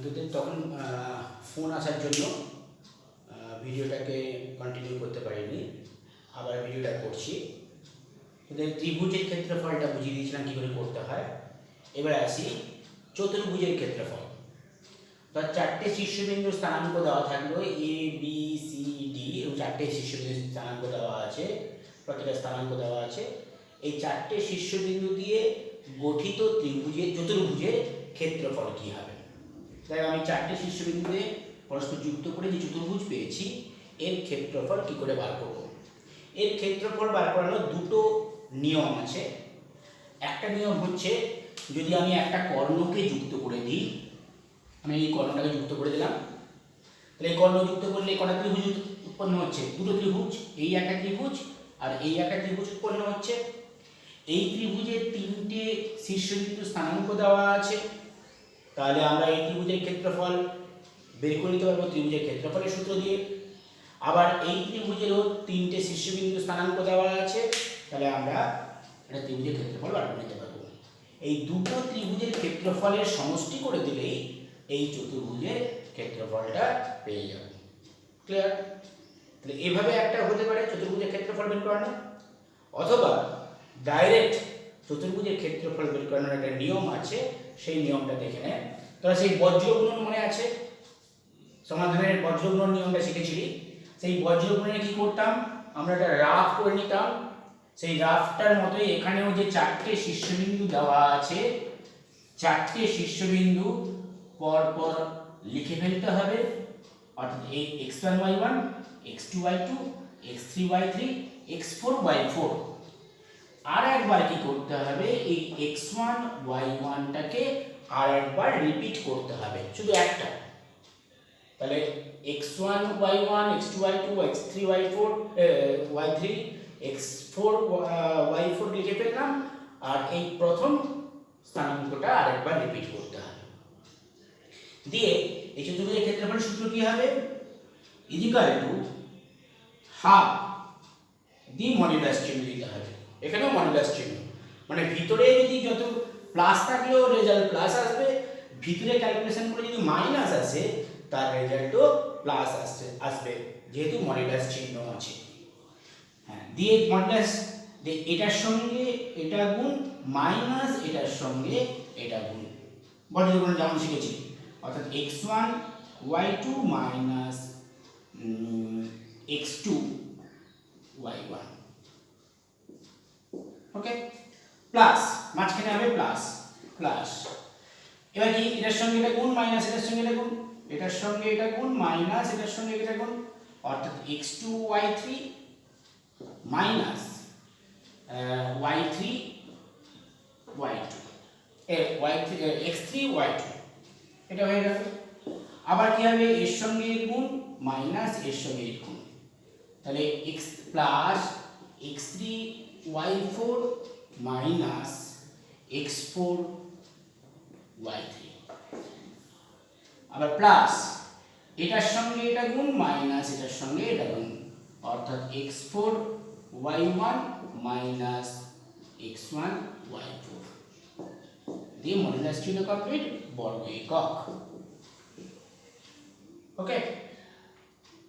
তোদের তখন ফোন আসার জন্য ভিডিওটাকে কন্টিনিউ করতে পারিনি, আবার ভিডিওটা করছি। তোদের ত্রিভুজের ক্ষেত্রফলটা বুঝিয়ে দিয়েছিলাম কী করে করতে হয়। এবার আসি চতুর্ভুজের ক্ষেত্রফল। তো চারটে শীর্ষবিন্দুর স্থানাঙ্ক দেওয়া থাকলো, এ বি সি ডি, এবং চারটে শীর্ষবিন্দুর স্থানাঙ্ক দেওয়া আছে, প্রত্যেকটা স্থানাঙ্ক দেওয়া আছে। এই চারটে শীর্ষবিন্দু দিয়ে গঠিত চতুর্ভুজের ক্ষেত্রফল কী হবে। তাই আমি চারটে শীর্ষবিন্দু দিয়ে পরস্পর যুক্ত করে যে চতুর্ভুজ পেয়েছি, এর ক্ষেত্রফল কী করে বার করব। এর ক্ষেত্রফল বার করানোর দুটো নিয়ম আছে। একটা নিয়ম হচ্ছে, যদি আমি একটা কর্ণকে যুক্ত করে দিই, আমি এই কর্ণটাকে যুক্ত করে দিলাম, তাহলে এই কর্ণ যুক্ত করলে কটা ত্রিভুজ উৎপন্ন হচ্ছে? দুটো ত্রিভুজ। এই একটা ত্রিভুজ আর এই একটা ত্রিভুজ উৎপন্ন হচ্ছে। এই ত্রিভুজের তিনটে শীর্ষবিন্দু স্থানাঙ্ক দেওয়া আছে, তাহলে আমরা এই ত্রিভুজের ক্ষেত্রফল বের করে নিতে পারবো ত্রিভুজের ক্ষেত্রফলের সূত্র দিয়ে। আবার এই ত্রিভুজেরও তিনটে শীর্ষবিন্দু স্থানাঙ্ক দেওয়া আছে, তাহলে আমরা এটা ত্রিভুজের ক্ষেত্রফল বার করে নিতে পারবো। এই দুটো ত্রিভুজের ক্ষেত্রফলের সমষ্টি করে দিলেই এই চতুর্ভুজের ক্ষেত্রফলটা পেয়ে যাব। ক্লিয়ার? তাহলে এভাবে একটা হতে পারে চতুর্ভুজের ক্ষেত্রফল বের করানো, অথবা ডাইরেক্ট চতুর্ভুজের ক্ষেত্রফল বের করানোর একটা নিয়ম আছে, সেই নিয়মটা দেখে নেয়। তাহলে সেই বজ্রগুণন মনে আছে, সমাধানের বজ্রগুণন নিয়মটা শিখেছিলি। সেই বজ্রগুণনে কি করতাম, আমরা একটা রাফ করে নিতাম। সেই রাফটার মতোই এখানেও যে চারটে শীর্ষবিন্দু দেওয়া আছে, চারটে শীর্ষবিন্দু পর পর লিখে ফেলতে হবে, অর্থাৎ এই x1 y1, x2 y2, x3 y3, x4 y4। আর একবার কি করতে হবে, এই x1 y1টাকে আর একবার রিপিট করতে হবে, শুধু একটা। তাহলে x1 y1, x2 y2, x3 y4, y3, x4 y4 লিখে ফেললাম, আর এই প্রথম স্থানাঙ্কটা আরেকবার রিপিট করতে হবে। দিয়ে এই চতুর্ভুজের ক্ষেত্রফলের সূত্র কি হবে, equal to half the modulus চিহ্ন দিতে হবে। এখানেও মডুলাস চিহ্ন, মানে ভিতরে যদি যত প্লাস থাকলেও রেজাল্ট প্লাস আসবে, ভিতরে ক্যালকুলেশন করে যদি মাইনাস আসে তার রেজাল্টও প্লাস আসবে, যেহেতু মডুলাস চিহ্ন আছে। হ্যাঁ, দিয়ে মডুলাস, এটার সঙ্গে এটা গুণ মাইনাস এটার সঙ্গে এটা গুণ, বজ্রগুণন যেমন শিখেছি, অর্থাৎ x1 y2 minus x2 y1। ওকে, প্লাস মাঝখানে হবে প্লাস প্লাস। এবার কি, এটার সঙ্গে এটা গুণ মাইনাস এটার সঙ্গে এটা গুণ, এটার সঙ্গে এটা গুণ মাইনাস এটার সঙ্গে এটা গুণ, অর্থাৎ x2 y3 minus y3 y2, x3 y2, এটা হয়ে গেল। আবার কি হবে, এর সঙ্গে এর গুণ মাইনাস এর সঙ্গে এর গুণ, তাহলে x plus x3 y4 minus x4 y3। আবার প্লাস এটার সঙ্গে এটা গুণ মাইনাস এটার সঙ্গে এটা গুণ, অর্থাৎ x4 y1 minus x1 y4। দিয়ে মডুলাস চিহ্ন কমপ্লিট, বর্গ একক। ওকে,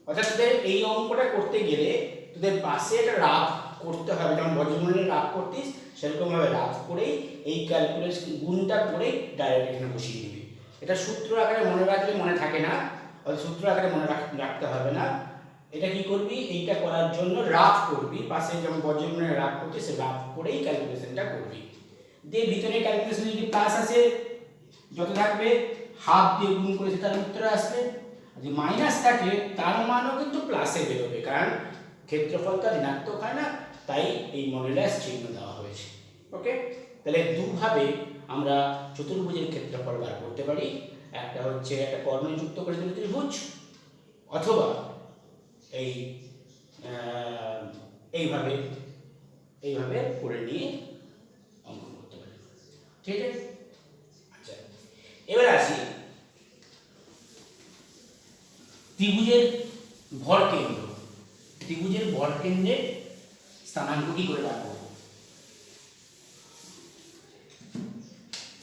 অর্থাৎ তোদের এই অঙ্কটা করতে গেলে তোদের পাশে একটা রাফ করতে হবে, যেমন বজ্রগুণনের রাফ করতিস সেরকম ভাবে রাফ করেই এই ক্যালকুলেশন গুণটা করেই ডাইরেক্ট এখানে বসিয়ে দিবি। এটা সূত্র আকারে মনে রাখলে মনে থাকে না, অর্থাৎ সূত্র আকারে মনে রাখতে হবে না। এটা কি করবি, এইটা করার জন্য রাফ করবি, পাশে যেমন বজ্রগুণনের রাফ করছিস সে রাফ করেই ক্যালকুলেশনটা করবি। দিয়ে ভিতরে ক্যালকুলেশন যদি প্লাস আসে, যত থাকবে হাফ দিয়ে গুণ করেছে তার উত্তর আসবে, যদি মাইনাস থাকে তার মানও কিন্তু প্লাসে বেরোবে, কারণ ক্ষেত্রফলটা ঋণাত্মক হয় না, তাই এই মডুলাস চিহ্ন দেওয়া হয়েছে। ওকে, তাহলে দুভাবে আমরা চতুর্ভুজের ক্ষেত্রফল বার করতে পারি। একটা হচ্ছে একটা কর্ণ যুক্ত করে দিলে ত্রিভুজ, অথবা এইভাবে এইভাবে করে নিয়ে অঙ্কন করতে পারি। ঠিক আছে, আচ্ছা এবার আসি ত্রিভুজের ভর কেন্দ্র। ত্রিভুজের ভর কেন্দ্রের স্থানাঙ্ক কি করে বার করব।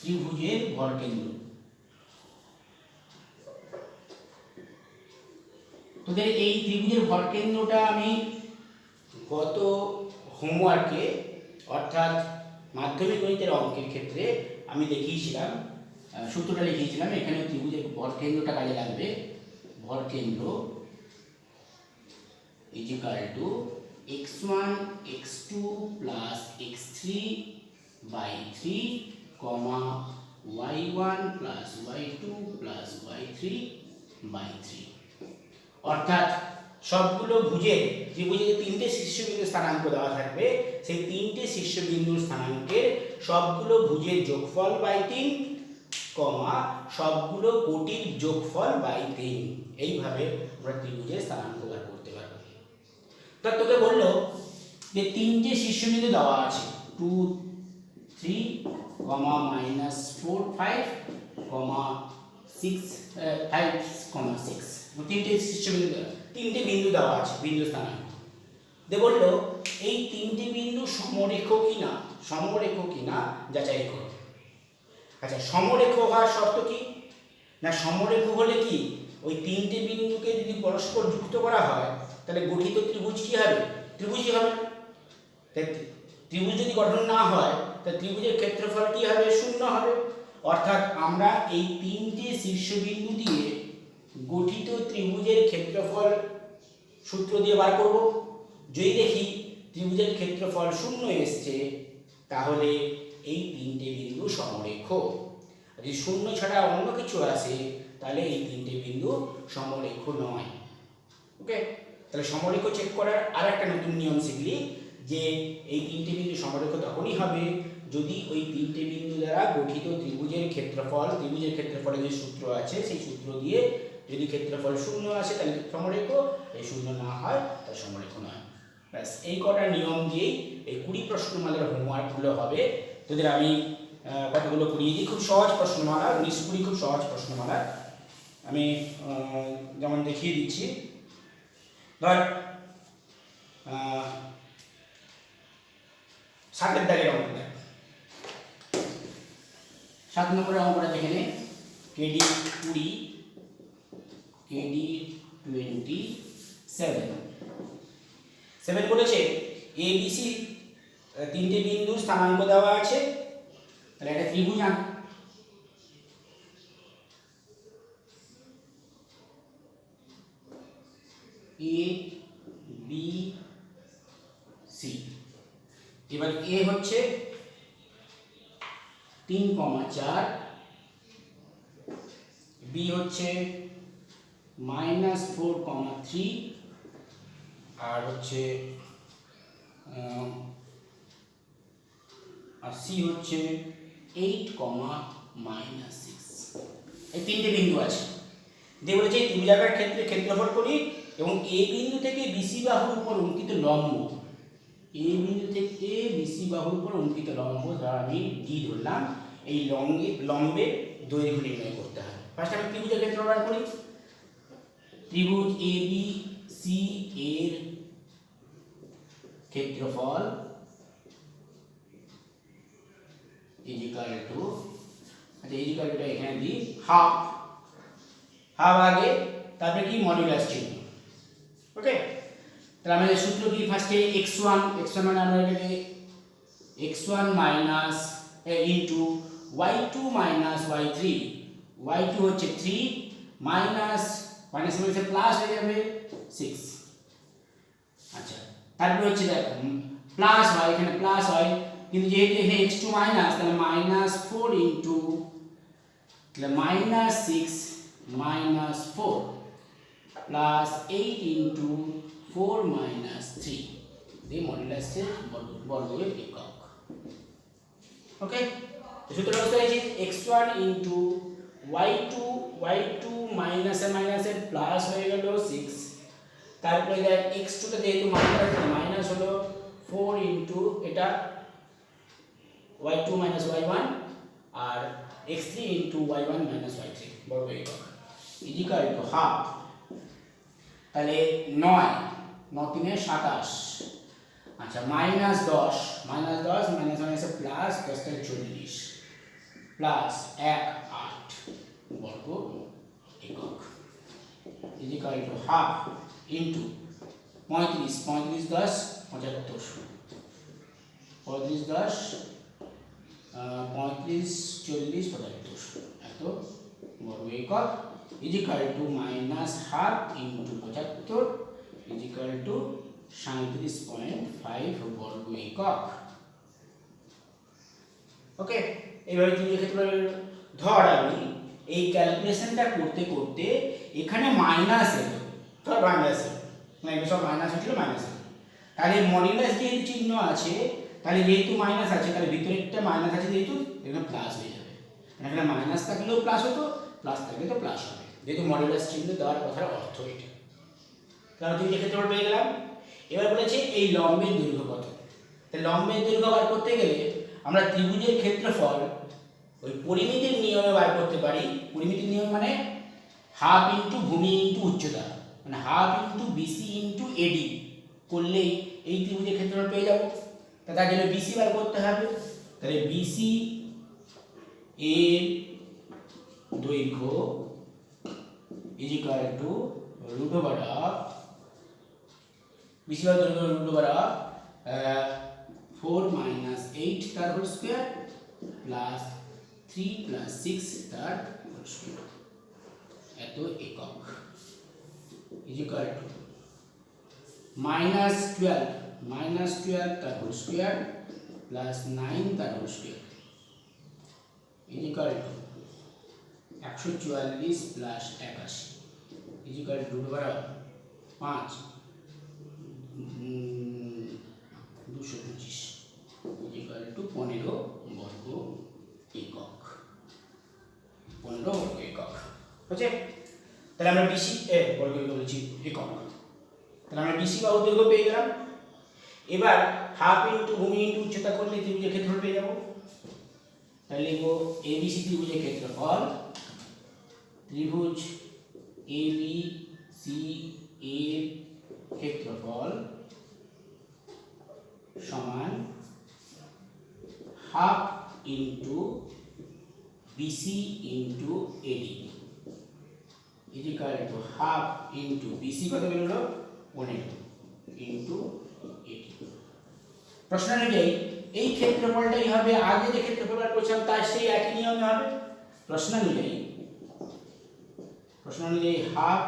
ত্রিভুজের ভর কেন্দ্র, তোদের এই ত্রিভুজের ভরকেন্দ্রটা আমি গত হোমওয়ার্কে অর্থাৎ মাধ্যমিক গণিতের অঙ্কের ক্ষেত্রে আমি দেখিয়েছিলাম, সূত্রটা লিখিয়েছিলাম। এখানে ত্রিভুজের ভরকেন্দ্রটা কাজে লাগবে। ভরকেন্দ্র is equal to x1 x2 plus x3 by 3 comma y1 plus y2 plus y3 by 3। অর্থাৎ সবগুলো ভুজের ত্রিভুজে যে তিনটে শীর্ষবিন্দু স্থানাঙ্ক দেওয়া থাকবে, সেই তিনটে শীর্ষবিন্দুর স্থানাঙ্কের সবগুলো ভুজের যোগফল বাই 3 কমা সবগুলো কোটির যোগফল বাই 3। এইভাবে আমরা ত্রিভুজের স্থানাঙ্ক বার করতে পারবো। তা তোকে বললো যে তিনটে শীর্ষবিন্দু দেওয়া আছে 2 3 কমা -4 5 কমা 6 5 কমা 6, তিনটে শীর্ষবিন্দু, তিনটে বিন্দু দেওয়া আছে, বিন্দু স্থানাঙ্ক দিয়ে বললো এই তিনটে বিন্দু সমরেখ কিনা, সমরেখ কিনা যাচাই করো। আচ্ছা, সমরেখ হওয়ার শর্ত কি না, সমরেখ হলে কি ওই তিনটে বিন্দুকে যদি পরস্পর যুক্ত করা হয় তাহলে গঠিত ত্রিভুজ কি হবে, ত্রিভুজই হবে। তাই ত্রিভুজ যদি গঠন না হয় তাহলে ত্রিভুজের ক্ষেত্রফল কি হবে, শূন্য হবে। অর্থাৎ আমরা এই তিনটে শীর্ষবিন্দু দিয়ে গঠিত ত্রিভুজের ক্ষেত্রফল সূত্র দিয়ে বার করব। যদি দেখি ত্রিভুজের ক্ষেত্রফল শূন্য এসছে তাহলে এই তিনটে বিন্দু সমরেখ। যদি শূন্য ছাড়া অন্য কিছু আসে তাহলে এই তিনটে বিন্দু সমরেখ নয়। ওকে, তাহলে সমরেখ চেক করার আর একটা নতুন নিয়ম শিখলি যে এই তিনটে বিন্দু সমরেখ তখনই হবে যদি ওই তিনটে বিন্দু দ্বারা গঠিত ত্রিভুজের ক্ষেত্রফল, ত্রিভুজের ক্ষেত্রফলের যে সূত্র আছে সেই সূত্র দিয়ে যদি ক্ষেত্রফল শূন্য আসে তাহলে সমরেখ, এই শূন্য না হয় তাহলে সমরেখ নয়। ব্যাস, এই কটা নিয়ম দিয়েই এই 20 প্রশ্নমালার হোমওয়ার্কগুলো হবে। তোদের আমি কতগুলো করিয়ে দিই, খুব সহজ প্রশ্নমালা, 19-20 খুব সহজ প্রশ্নমালা। আমি যেমন দেখিয়ে দিচ্ছি। ধর 7 দাগের অঙ্কটা, 7 নম্বরের অঙ্কটা দেখে নে। KD 20 KD 27 বলেছে ABC তিনটে বিন্দুর স্থানাঙ্ক দেওয়া আছে। তাহলে একটা ত্রিভুজ আঁক। ABC, এবার A হচ্ছে 3,4, B হচ্ছে -4,3 আর হচ্ছে আর C হচ্ছে 8,-6। এই তিনটে বিন্দু আছে। দিয়ে বলেছে ত্রিভুজাকার ক্ষেত্রে ক্ষেত্রফল করি এবং A বিন্দু থেকে BC বাহুর উপর অঙ্কিত লম্ব, A বিন্দু থেকে BC বাহুর উপর অঙ্কিত লম্ব যারা আমি D ধরলাম, এই লম্বের দৈর্ঘ্য নির্ণয় করতে হবে। ফার্স্ট আমি ত্রিভুজের ক্ষেত্রফল বার করি। ত্রিভুজ ABC এর ক্ষেত্রফল ইজ ইকুয়াল টু, আচ্ছা ইজ ইকুয়াল টু এখানে দিই হাফ, হাফ আগে তারপরে কি মডুলাস চিহ্ন। ওকে, তাহলে আমাদের সূত্র কি, ফার্স্টে x1 মানে আমরা এটাকে x1 minus into y2 minus y3, y2 হচ্ছে 3 মাইনাস মানে প্লাস হয়ে যাবে 6। আচ্ছা, তারপরে হচ্ছে দেখো প্লাস হয়, এখানে প্লাস হয় কিন্তু যেহেতু এখানে x2 মাইনাস তাহলে -4 ইনটু তাহলে -6 -4 প্লাস 8 ইনটু 4 -3 দিয়ে মডুলাসের বর্গের একক। ওকে, সূত্রটা বুঝতে পেরেছি। x1 ইনটু y2 মাইনাসে মাইনাসে প্লাস হয়ে গেল 6, তারপরে দেখ x2 টা যেহেতু মাইনাস হলো 4 ইনটু এটা y2 মাইনাস y1 আর x3 into y1 minus y3 বর্গ একক ইজ ইকুয়াল টু হাফ। তাহলে 9 9 3 27, আচ্ছা -10 মাইনাস মাইনাসে প্লাস 10 থেকে 40 প্লাস 1 8 বর্গ একক is equal to half into 35 35 10 75 35 10 35 40 75 এত বর্গ একক equal to minus half into 75 equal to 37.5 বর্গ একক। ওকে, এইভাবে ত্রিভুজের ক্ষেত্রফল ধর আমি এই ক্যালকুলেশনটা করতে করতে এখানে মাইনাস এলো, ধর মাইনাস এলো, মানে সব মাইনাস হচ্ছিল মাইনাস এলো, তাহলে মডুলাস যেহেতু চিহ্ন আছে, তাহলে যেহেতু মাইনাস আছে তাহলে ভিতরে একটা মাইনাস আছে, যেহেতু এখানে প্লাস হয়ে যাবে, এখানে মাইনাস থাকলেও প্লাস হতো, প্লাস থাকলে তো প্লাস হবে, যেহেতু মডুলাস চিহ্ন দেওয়ার কথার অর্থ এটা। তাহলে ত্রিভুজের ক্ষেত্রফল পেয়ে গেলাম। এবার বলেছে এই লম্বের দৈর্ঘ্য কত। তাহলে লম্বের দৈর্ঘ্য বার করতে গেলে আমরা ত্রিভুজের ক্ষেত্রফল ওই পরিমিতির নিয়মে বার করতে পারি। পরিমিতির নিয়ম মানে হাফ ইন্টু ভূমি ইন্টু উচ্চতা, মানে half into BC into AD করলেই এই ত্রিভুজের ক্ষেত্রফল পেয়ে যাব। তার জন্য বিসি বার করতে হবে। তাহলে বিসি এর দৈর্ঘ্য is equal to root over of BC bar দৈর্ঘ্য রুট ওভার অফ 4 মাইনাস 8 তার হোল স্কয়ার প্লাস 3 প্লাস 6 তার হোল স্কয়ার এত একক ইজিক্যাল টু -12 তার হোল স্কয়ার প্লাস 9 তার whole square equal to 144 plus 81 equal to root over of 5 225 equal to 15 বর্গ একক 15 বর্গ একক বুঝছে। তাহলে আমরা বিসি বর্গ একক বলছি একক। তাহলে আমরা বিসি বা দৈর্ঘ্য পেয়ে গেলাম। এবার হাফ ইন্টু ভূমি ইন্টু উচ্চতা করলে ত্রিভুজের ক্ষেত্রফল পেয়ে যাব। তাহলে লিখব এবিসি ত্রিভুজের ক্ষেত্রফল, ত্রিভুজ এবিসি এর ক্ষেত্রফল সমান half into BC into AD equal to half into BC কত বেরোলো 15 ইন্টু এডি। প্রশ্ন অনুযায়ী এই ক্ষেত্রফলটাই হবে আগে যে ক্ষেত্রফল বার করেছিলাম তার সেই একই নিয়মে হবে। প্রশ্ন অনুযায়ী half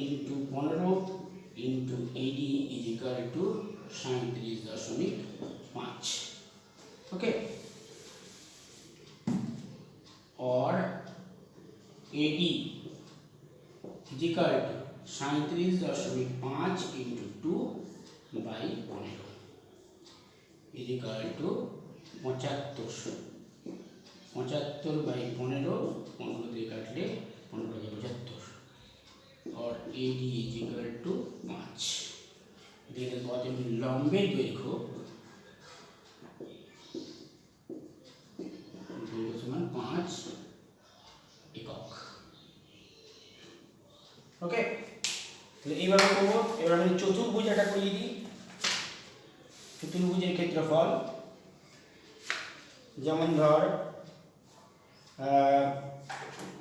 into 15 into AD equal to 37.5। Okay, और AD equal to 37.5 into 2 by 15 equal to 75 by 15 दिए काटले 15 और एडी इजिकल टू 5। देखते बहुत लम्बे दৈর্ঘ্য समान 5 একক। ওকে, তাহলে এইভাবে করব। এবার আমি চতুর্ভুজ এটা করিয়ে দিই। চতুর্ভুজের ক্ষেত্রফল যেমন ধর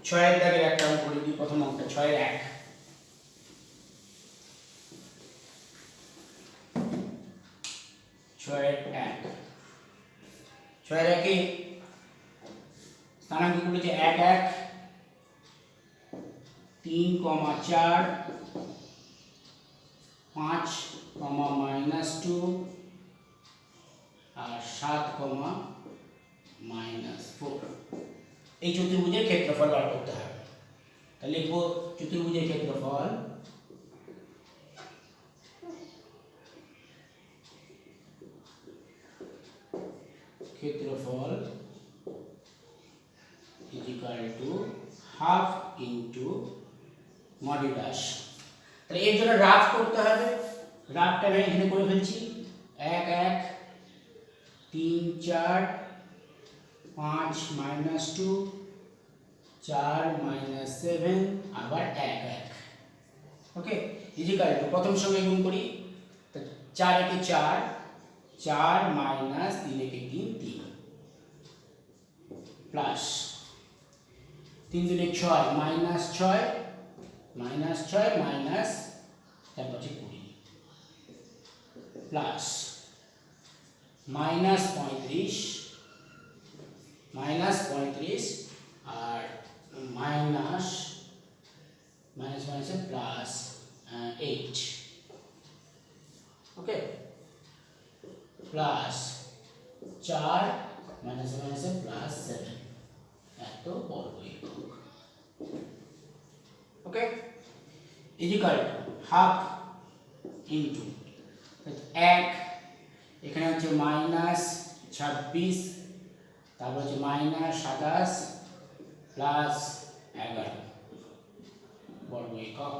6 এর দাগের একটা অঙ্ক করে দিই। প্রথম অঙ্কটা 6 এর 1, 6 এর 1, 6 এর 1 স্থানাঙ্ক বলেছে 1 1 3, 4 5, -2 আর 7, -4 এই চতুর্ভুজের ক্ষেত্রফল বার করতে হবে। তাহলে লিখব চতুর্ভুজের ক্ষেত্রফল equal to half into modulus. তাহলে এর জন্য রাফ করতে হবে। রাফটা আমি এখানে করে ফেলছি। 1 1 3 4 5 -2 4 -7 আবার 1 1। ওকে, ইজিকল টু প্রথম সঙ্গে গুণ করি। 4 একে 4 4 -3 একে 3 3 প্লাস 3 দুনে 6 -6 -6 মাইনাস তারপর হচ্ছে 20 প্লাস -35 আর মাইনাস মাইনাসে প্লাস 8 ওকে প্লাস 4 মাইনাসে প্লাস 7 এত বর্গ একক ওকে ইকুয়াল হাফ ইনটু 1 এখানে হচ্ছে -26 তারপর হচ্ছে -27 প্লাস 11 বর্গ একক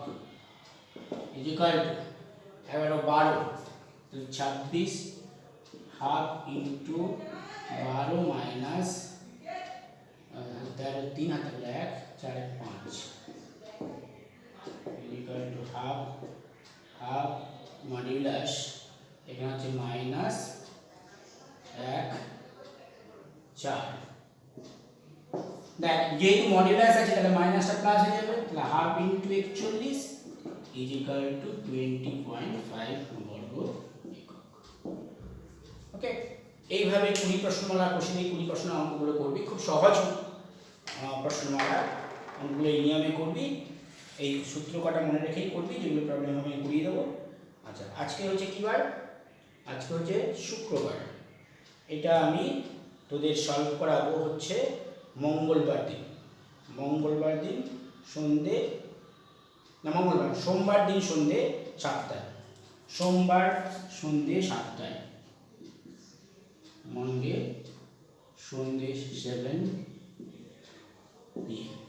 ইকুয়াল 11 12 26 হাফ ইনটু 12 মাইনাস 13 3 হাতে 1 4 5 ইকুয়াল টু হাফ মডুলাস এখানে হচ্ছে -1 4 দেখ যেহেতু মডুলাস আছে তাহলে মাইনাসটা প্লাস হয়ে যাবে তাহলে half into 41 is equal two 20.5 বর্গ একক ওকে এইভাবে 20 প্রশ্নমালা কোশ্চেনে 20 প্রশ্ন অঙ্কগুলো করবি খুব সহজ প্রশ্নমালা অঙ্কগুলো এই নিয়মে করবি এই সূত্র কটা মনে রেখেই করবি যেগুলো প্রবলেম আমি ঘুরিয়ে দেবো আচ্ছা আজকে হচ্ছে কি বার আজকে হচ্ছে শুক্রবার এটা আমি তোদের সলভ করাবো হচ্ছে মঙ্গলবার দিন সন্ধে না সোমবার দিন সন্ধে 7টায় সোমবার সন্ধে 7টায় মন্ডে সন্ধে 7 PM